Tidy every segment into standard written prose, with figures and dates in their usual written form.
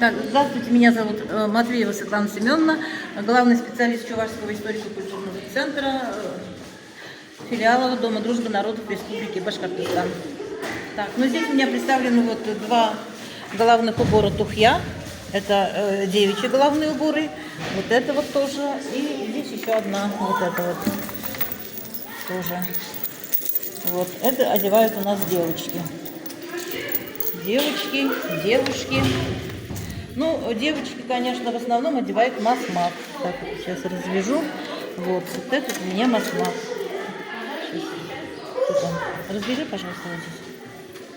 Так, здравствуйте, меня зовут Матвеева Светлана Семеновна, главный специалист Чувашского историко-культурного центра, филиала Дома дружбы народов Республики Башкортостан. Так, ну здесь у меня представлены вот два головных убора тухья. Это девичьи головные уборы, вот это вот тоже, и здесь еще одна, вот это вот тоже. Вот, это одевают у нас девочки. Девушки. Ну, девочки, конечно, в основном одевают масмак. Так, вот сейчас развяжу. Вот этот у меня масмак. Развяжи, пожалуйста, вот здесь.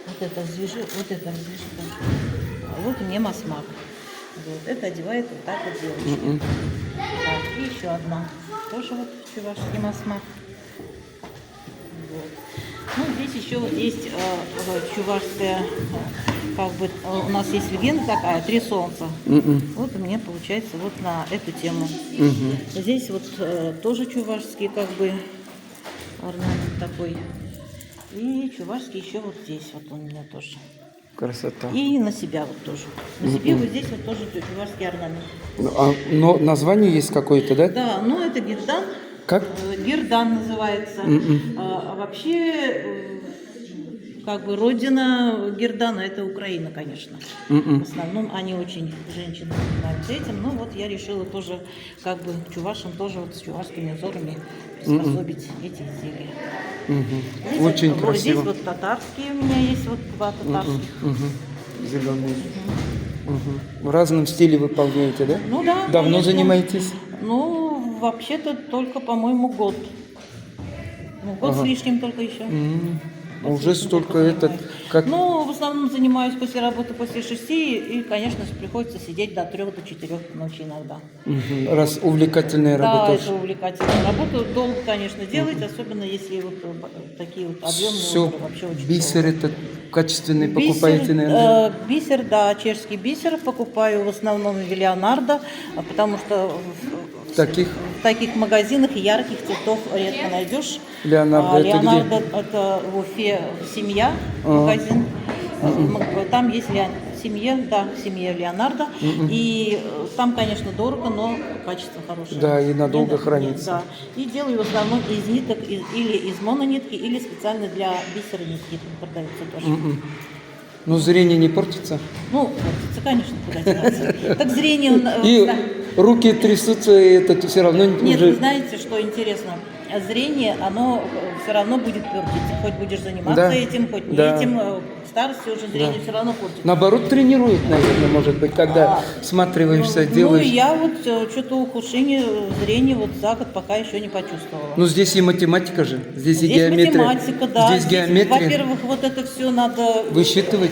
Вот это развяжи, пожалуйста. Вот у меня масмак. Вот, это одевает вот так вот девочки. Так, и еще одна. Тоже вот чувашский масмак. Вот. Ну, здесь еще вот есть чувашская, как бы, у нас есть легенда такая, «Три солнца». Вот у меня получается вот на эту тему. Здесь вот тоже чувашский, как бы, орнамент такой. И чувашский еще вот здесь вот у меня тоже. Красота. И на себя вот тоже. На себе вот здесь вот тоже чувашский орнамент. Но название есть какое-то, да? Да, ну это гердан. Как? Гердан называется. А вообще, как бы, родина гердана — это Украина, конечно. В основном они очень, женщины, занимаются этим. Но вот я решила тоже, как бы, чувашам тоже вот с чувашскими узорами приспособить эти изделия. Здесь Очень вот, красиво. Здесь вот татарские у меня есть, вот два татарских. Зеленые. В разном стиле выполняете, да? Ну да. Давно конечно. занимаетесь? Ну, вообще-то только, по-моему, год. Ну, год с лишним только еще. Уже столько этот, как... Ну, в основном занимаюсь после работы после 6, и, конечно, приходится сидеть до 3, до 4 ночи иногда. Раз увлекательная работа. Да, это увлекательная работа. Долго, конечно, делать, особенно если вот такие вот объемные Все, узоры, вообще очень бисер долго. этот качественный покупаете, наверное? Бисер, да, чешский бисер покупаю в основном в Леонардо, потому что в таких магазинах ярких цветов редко найдешь. Леонардо, это Леонардо где? это в Уфе «Семья» магазин. Там есть семья Леонардо. И там, конечно, дорого, но качество хорошее. Да, и надолго хранится. Да. И делаю в основном из ниток, или из мононитки, или специально для бисера нитки продается тоже. Ну, зрение не портится? Ну, портится, конечно, куда деваться. Так зрение... И руки трясутся, и это все равно Нет, уже... вы знаете, что интересно? Зрение, оно все равно будет портиться. Хоть будешь заниматься этим, хоть не этим. В старости уже зрение все равно портится. Наоборот, тренирует, наверное, может быть, когда всматриваешься, делаешь. Ну, я вот что-то ухудшение зрения вот за год пока еще не почувствовала. Ну, здесь и математика же, здесь и Здесь геометрия. математика, да. Здесь геометрия. Во-первых, вот это все надо... Высчитывать.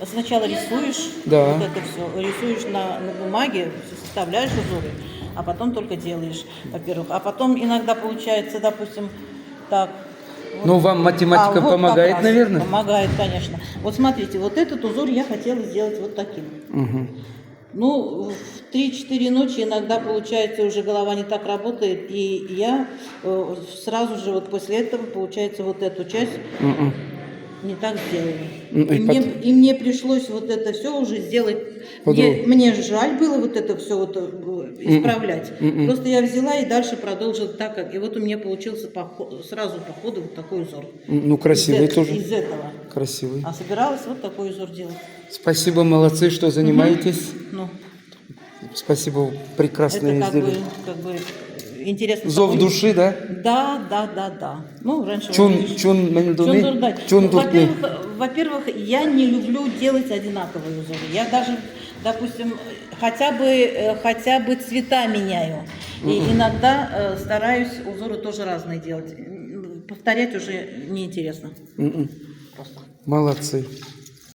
Сначала рисуешь, Да. вот это все, рисуешь на бумаге, составляешь узоры, а потом только делаешь, во-первых. А потом иногда получается, допустим, так. Вот. Ну, вам математика вот помогает, как раз наверное? Помогает, конечно. Вот смотрите, вот этот узор я хотела сделать вот таким. Ну, в 3-4 ночи иногда, получается, уже голова не так работает, и я сразу же вот после этого, получается, вот эту часть не так сделали. И мне пришлось вот это все уже сделать. Мне жаль было вот это все вот исправлять. Просто я взяла и дальше продолжила так, как... И вот у меня получился сразу по ходу вот такой узор. Ну, красивый тоже. Из этого. Красивый. А собиралась вот такой узор делать. Спасибо, молодцы, что занимаетесь. Ну, Спасибо, прекрасное это изделие. как бы интересно. Зов души, да? Да. Ну, раньше... Во-первых, я не люблю делать одинаковые узоры. Я даже, допустим, хотя бы цвета меняю. И иногда стараюсь узоры тоже разные делать. Повторять уже неинтересно. Молодцы.